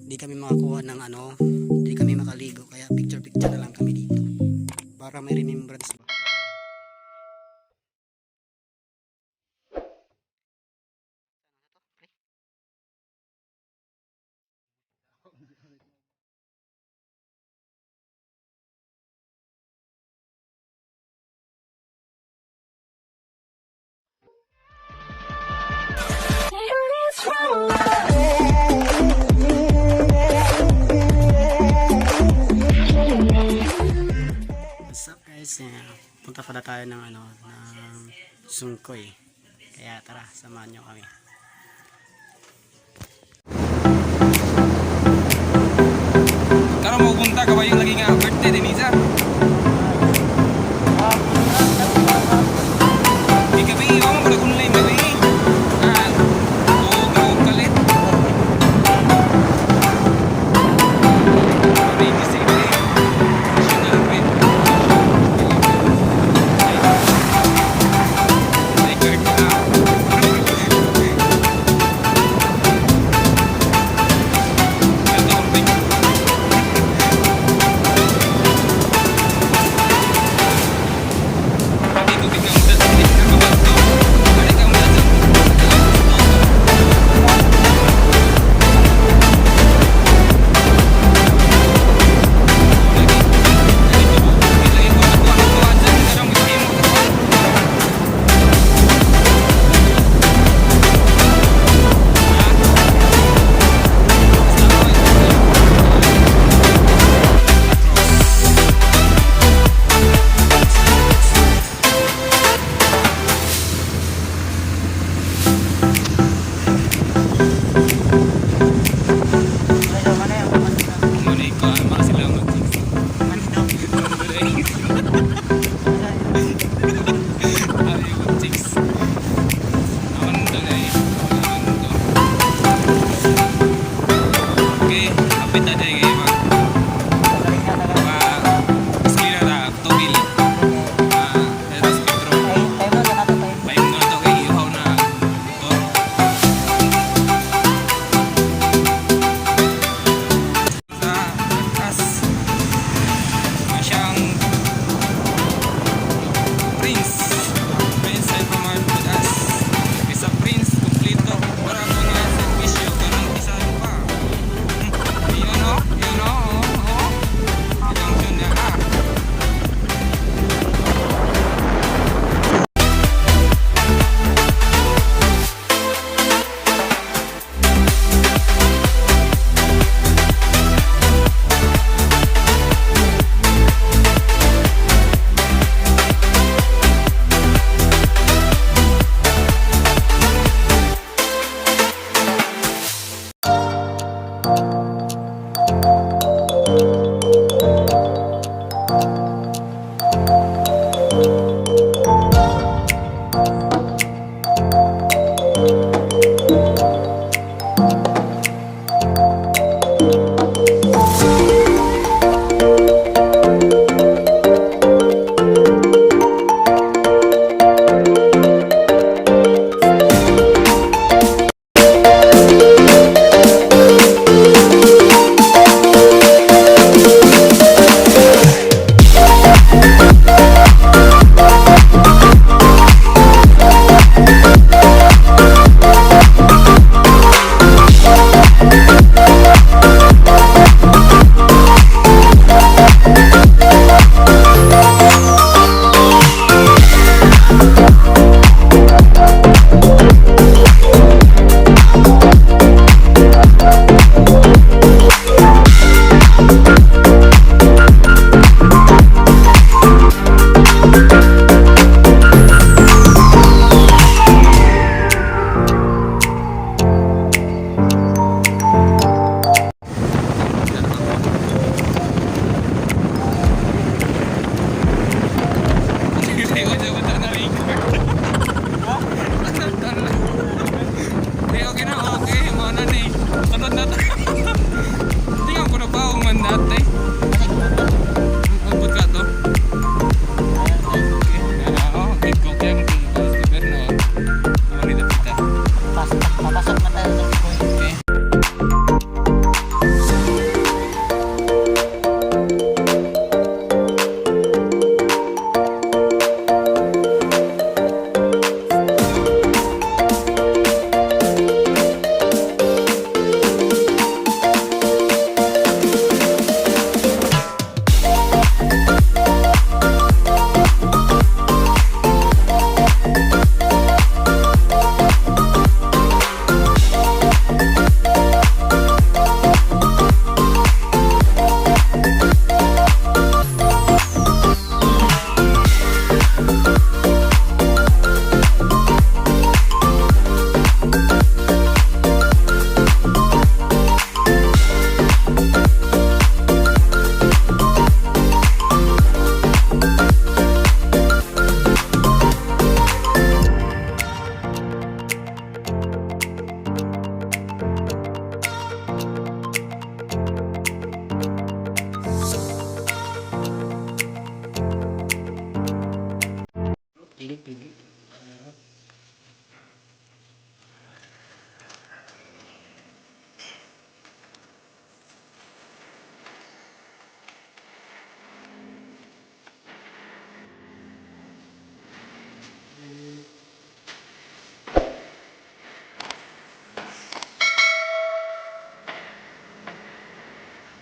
di kami makakuha ng di kami makaligo, kaya picture picture na lang kami dito para may remembrance ba. What's up guys? Punta pala tayo ng ng Sungkoy. Kaya tara, samahan nyo kami. Karo mau punta ka ba yung lagi nga birthday ni Niza? Ikabi, ako mo pala online ba eh? Oo, gawag kalit. Baby, sige ba eh? Siya na lang eh. Ay, birthday na.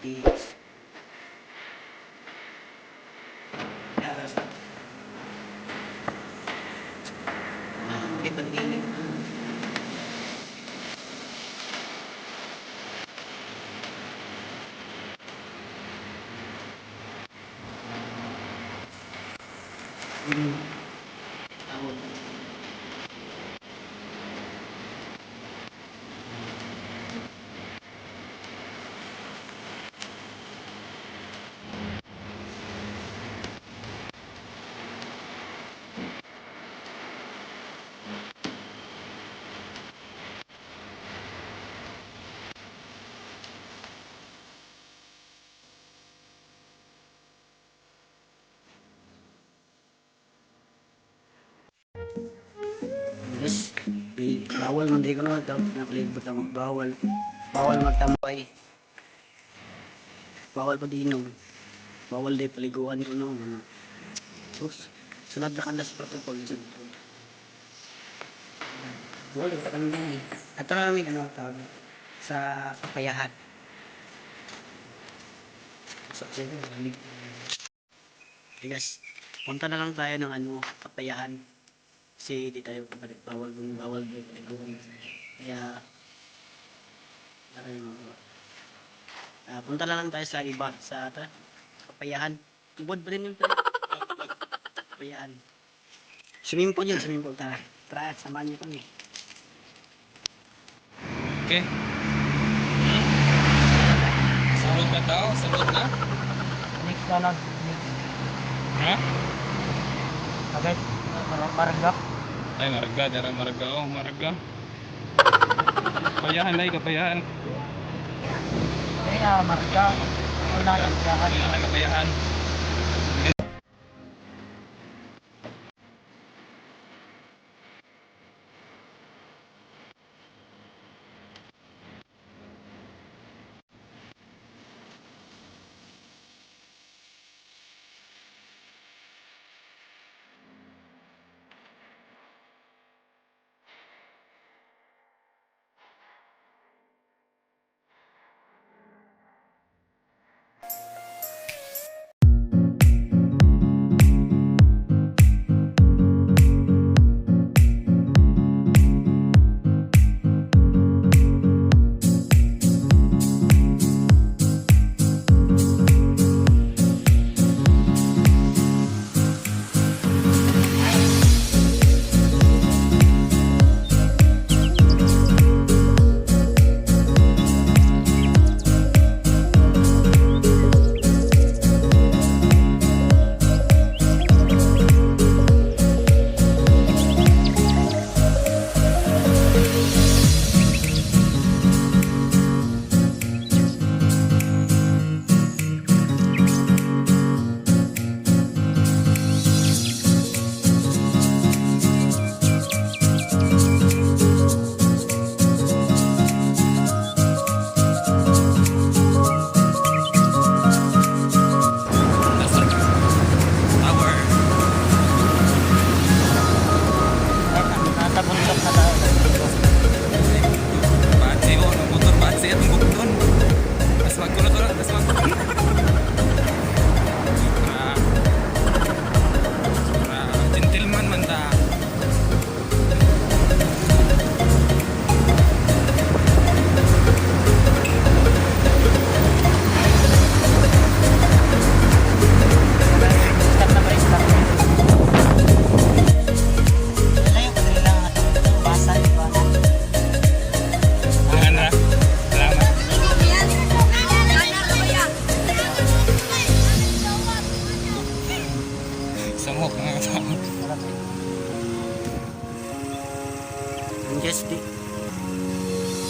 Yes. Okay, pag-inig. Tawag. Yes, bawal man di ko na daw nakalibot ang bawal. Bawal magtambay. Bawal pag-inom. Bawal di paliguan ko no. Sus, sunod na kandas protocol. Bawal ka kanina eh. At namin ano tawag sa kapayahan. So, sige, guys, punta na lang tayo ng ano, kapayahan. Kasi di tayo balik bawal paliguan. Kaya punta na lang tayo sa iba, sa kapayahan. Tubod pa rin yung kapayahan. Swimming pool yun, swimming pool. Tara, tara, samahan niyo kami. Okay. Sunod na tao, sunod na. Next na lang. Ha? Agad, marga. Ay, marga, dara marga, oh, marga. Kapayahan lang, kapayahan. Kaya marga. Wala kang Kapayahan, kapayahan. Yes, di.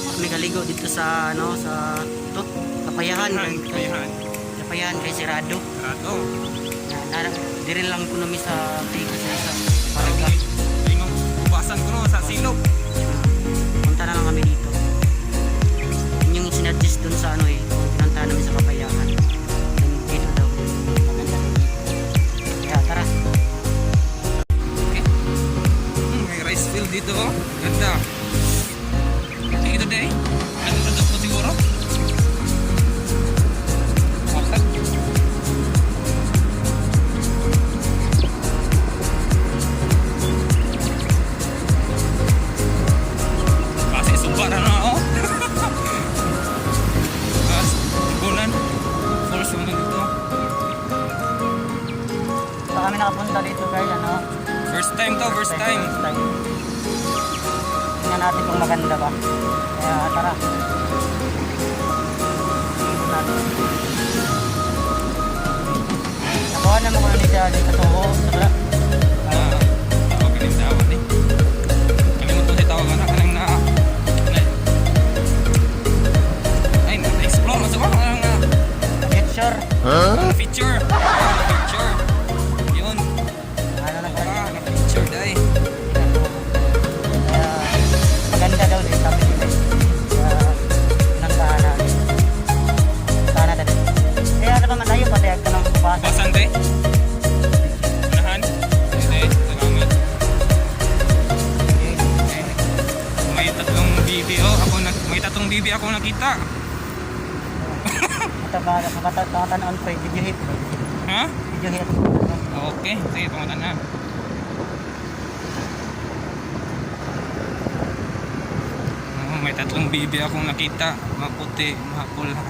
Kami kaligo dito sa ano sa to Kapayahan. Kapayahan. Kapayahan kay Sirado. Rato. Dire lang ko nami sa tigo sa Paraga. Tingong bukasan ko no sa silog. Punta na lang kami dito. Yun yung sinadjust dun sa ano eh. Pinunta namin sa Kapayahan. Dito daw. Maganda rin dito. Kaya tara. May rice field dito oh. Ganda. Ito day. Ano na po siguro? nakapunta dito guys, ano? First time to, first time. First time. Tingnan natin kung maganda ba. Kaya tara. Tingnan natin. Nakuha naman ko na ni siya dito sa tuho. Tara. Ako kalimtawan eh. Kalimut ko si tawag na kanang na... Ay, na-explore. Masa ko kanang na... Picture. Ang feature. Ang feature. Yun. Ano na kaya? Feature dahil. Kaya maganda daw din sabi nila. Kaya nanggahan natin. Sana natin. Kaya ano pa man tayo pati agto ng bubasa. Basan te? Unahan? Hindi. Salamat. May tatlong bibi. Oh, may tatlong bibi ako nakita. Matatanon ko video hit. Ha? Video hit. Okay. Sige, pangatan na. May tatlong bibi akong nakita. Maputi, mapula.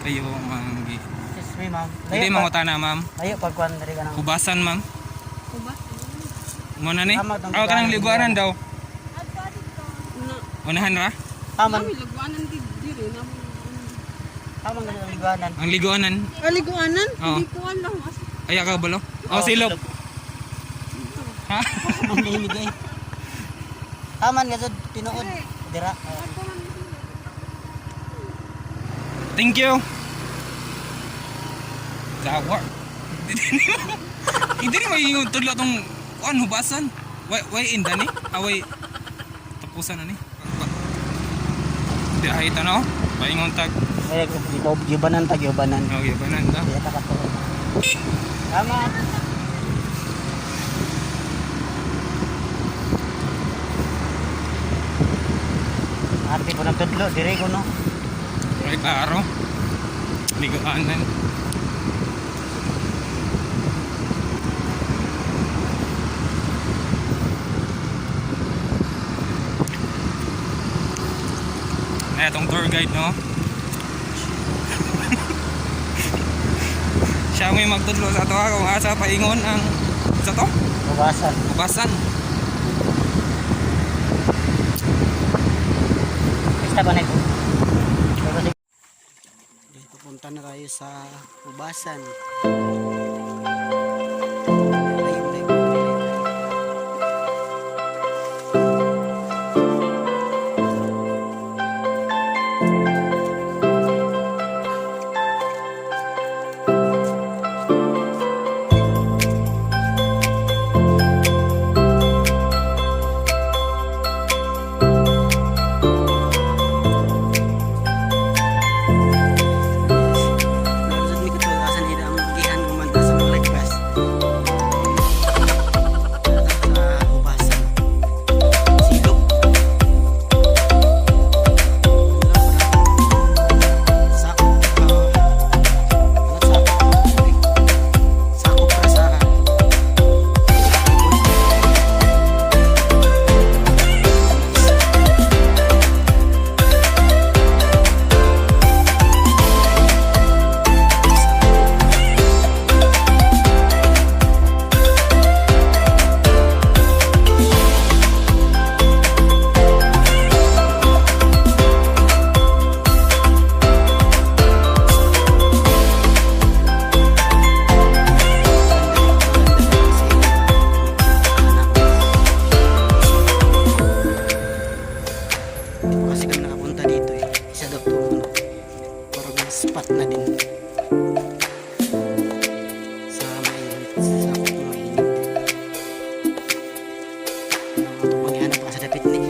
Kayo, manggi. Excuse me ma'am. Hindi, mangutana, ma'am. Layo pagkuhan dari ka ng... Kubasan, ma'am. Muna ni? Tama, tama, Ako ka ng tama. liguanan daw. Unahan ra? Taman. Liguanan di diri na. Tamang ganun ang liguanan. Ang liguanan. Liguanan? Oo. Hindi ko alam. Ay, ka balo? Oh, silop. Ha? Mamimigay. Taman nga sud tinuod. Dira. Thank you. Gawa. Hindi ni may yung tudlo tong kuan hubasan. Why inda ni? Away tapusan na ni. Di ay tanaw. Paingon tag. Eh dito gibanan tag gibanan. Oh, yabanan ta. Dito ka to. Tama. Arte ko nagtudlo dire ko no. Ay klaro. Liguanan. Na itong tour guide, no? Siya may magtudlo sa to kung asa paingon ang sa to? Bubasan. Ubasan. Basta ba na ito? Dito punta na tayo sa Ubasan. spot na din sa mainit, sa ako mainit. Maghanap ka sa dapit ni.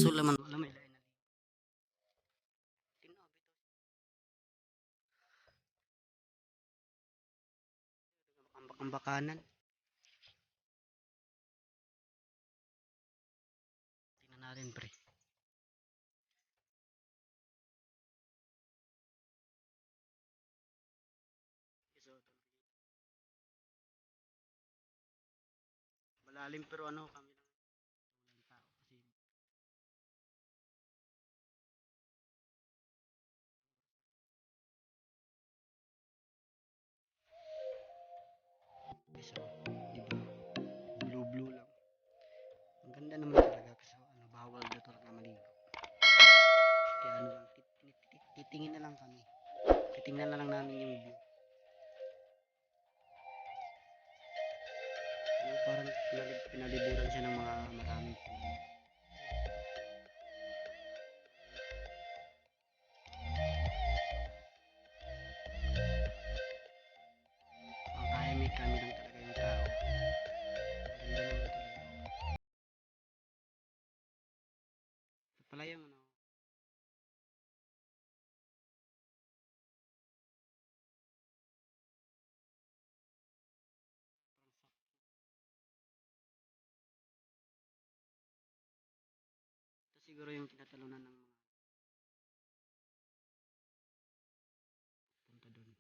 Basol naman. Alam mo, ilain na. Tinaw, bitaw. Ang bakanan. Tingnan natin, pre. Malalim pero ano kami lang. Walang tao kasi so, di ba? Blue lang. Ang ganda naman talaga kasi ano, bawal na talaga maligo. Kaya ano lang, titingin na lang kami. Titingnan na lang namin yung view. Ano, parang pinaliburan siya ng mga maraming puno. Ang tahimik kami lang talaga yung tao. Ang ganda naman talaga. Pala yung ano, ito siguro yung tinatalunan ng mga punta doon.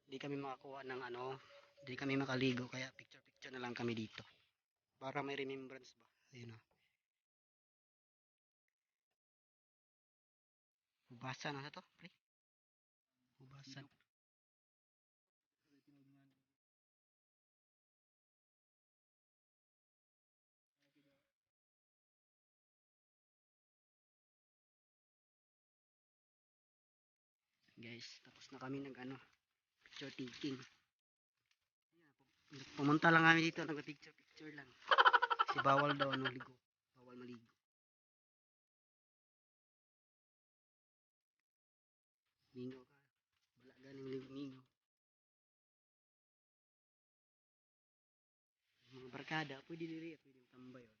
Di kami makakuha ng ano, di kami makaligo kaya picture na lang kami dito. Para may remembrance ba? Ayun o. Hubasan na to, pre. Hubasan. Guys, tapos na kami nag ano, picture taking. Pumunta lang kami dito, nag-picture lang. Kasi bawal daw ano ligo. Bawal maligo. Mingaw ka. Wala ganing mingaw. Mga barkada, pwede diri, pwede tambay. Oh.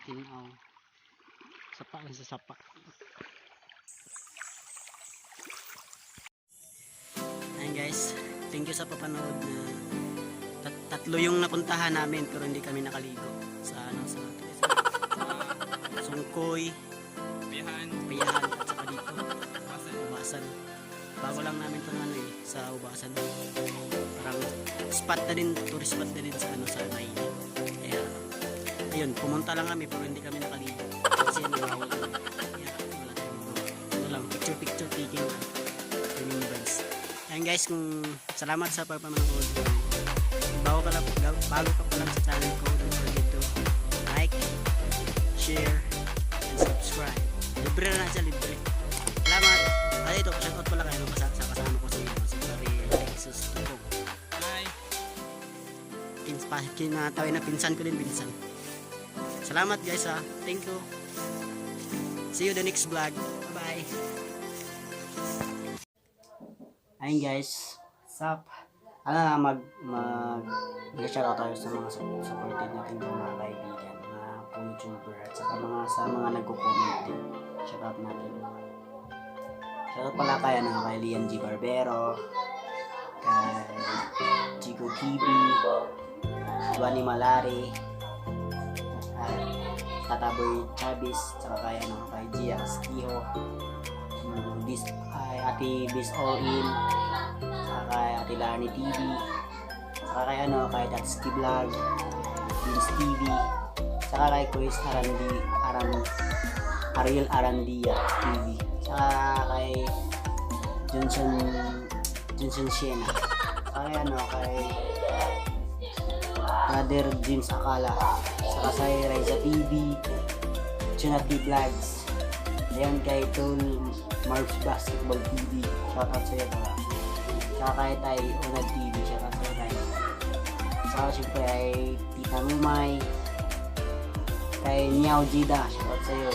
Tinaw. Sapa lang sa sapa. Ayun guys, thank you sa papanood na tatlo yung napuntahan namin pero hindi kami nakaligo sa ano sa Sungkoy, Piyahan. at saka dito Basan. Ubasan. Bago lang namin itong ano eh, sa Ubasan. Parang spot na din, tourist spot na din sa ano sa Naini. Kaya ayun, pumunta lang kami pero hindi kami nakaligo. Kasi ano bawal. Kaya wala tayong ano lang, picture taking lang. Remembrance. Ayun guys, kung salamat sa pagpapanood. Bago ka pa lang sa channel ko, don't forget to like, share, and subscribe. Libre na siya, libre. Salamat. Ay, ito, shoutout pala kayo sa kasama ko sa iyo. Si Pari Jesus Tupong. Hi. Kinatawin na pinsan ko din, pinsan. Salamat guys ha. Thank you. See you the next vlog. Bye-bye. Ayun guys. Sup? Mag-shoutout tayo sa mga supported natin ng mga kaibigan, mga YouTuber at saka sa mga nagko-comment din. Shoutout natin. Shoutout pala kay Lian G. Barbero, kay Chico TV, Duani Malari, at Tataboy Chavez, saka kay kay Gia Castillo, kay Ate Bis All In, saka kay Ate Lani TV, saka kay kay Tatski Vlog, Vince TV, saka kay Quiz Ariel Arandia TV, saka kay Johnson Siena, saka kay Brother James Akala, saka kay Raiza TV, Chunati Vlogs, ayan kay Tol Marbs Basketball TV, shoutout sa'yo pala, saka kay Tay Unad TV, shoutout sa'yo Tay, saka siyempre ay Tita Numay, kay Niao Jida, shoutout sa'yo,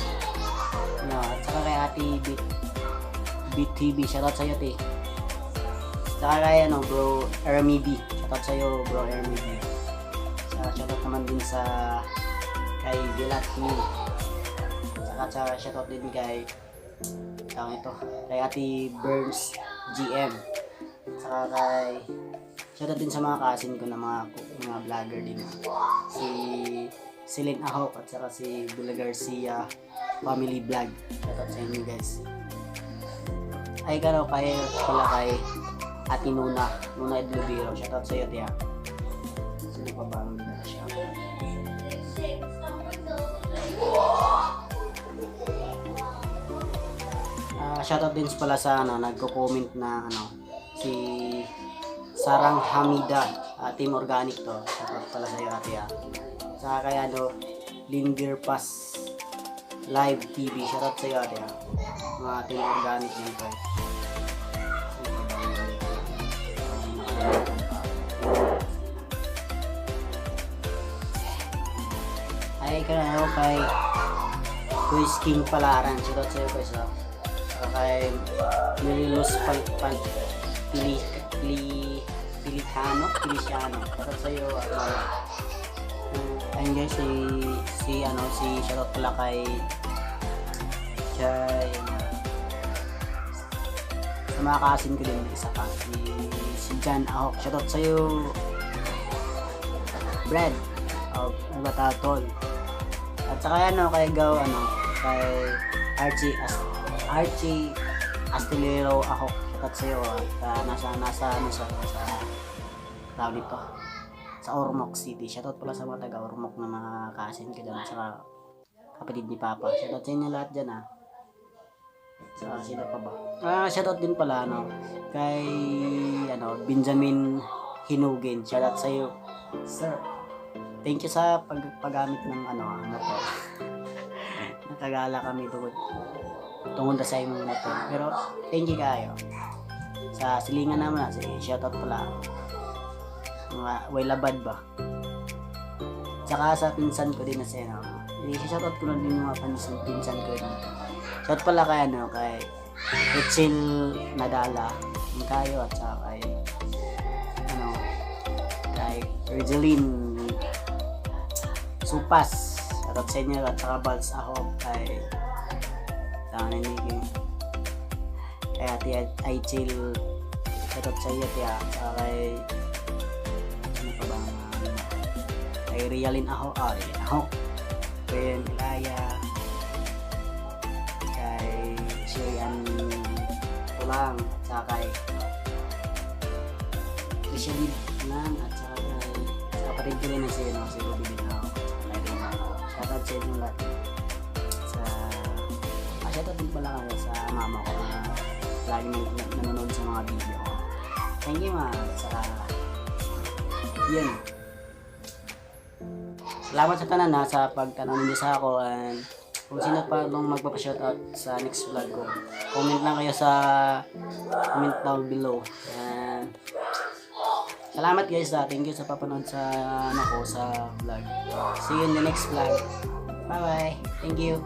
at saka kay Ate Beat TV, shoutout sa'yo Te, saka kay Bro Ermi B, shoutout sa'yo Bro Ermi B, shoutout naman din sa kay Vilat New, saka shoutout din kay kay Ate Burns GM, saka kay shoutout din sa mga kasin ko na mga vlogger din, si Celine Ahok at saka si Bula Garcia Family Vlog, shoutout sa inyo guys. Ay kaya pala kay Ate Nuna Edlubiro, shoutout sa iyo tiya. Sino pa ba ang nila siya? Shoutout din pala sa nagko-comment na si Sarang Hamida, Team Organic to. Shoutout pala sa iyo ate ha. Saka kay Linger Pass Live TV, shoutout sa iyo ate ha. Mga Team Organic din to. Ay kay Quiz King Palaran, shoutout sa iyo guys ha. Kay Melilus Piliciano, shoutout sa iyo. Ayun guys, si shoutout pala kay sa mga kasin ko din, isa pa si Jan Ahok, shoutout sa iyo Brad of Batatol, at saka kay Gaw kay Archie Astillero ako, shoutout sa iyo at nasa tawag dito sa Ormoc City, shoutout pala sa mga taga Ormoc na mga kasin ko dyan, saka kapatid ni Papa, shoutout sa inyo lahat dyan ha. Sa sino pa ba? Shoutout din pala kay Benjamin Hinugin, shoutout sa iyo sir, thank you sa paggamit ng to. Nakagala kami tungod sa imong motor, pero thank you kayo sa silingan naman shoutout pala mga way labad ba, tsaka sa pinsan ko din na shoutout ko na din yung mga pinsan ko din. Shoutout pala kay kay Richel Nadala kayo, at saka kay Regeline Supas, shoutout sa inyo, at saka Balz ako kay Ate Aichil, shoutout sa iyo tiya, kay kay Rialin Ahok, kay Ilaya, kay Shirian Tulang, saka kay Rishalid Nan, at saka kay kapatid ko rin na si Ruby Binaw, shoutout sa inyo lahat. Shoutout din pala kayo sa mama ko na lagi nanonood sa mga video ko. Thank you ma. Saka yun, salamat sa tanan sa pagtanong niyo sa ako, and kung sino pa nung magpapa-shoutout sa next vlog ko, comment lang kayo sa comment down below. And salamat guys, thank you sa papanood sa sa vlog. See you in the next vlog. Bye bye, thank you.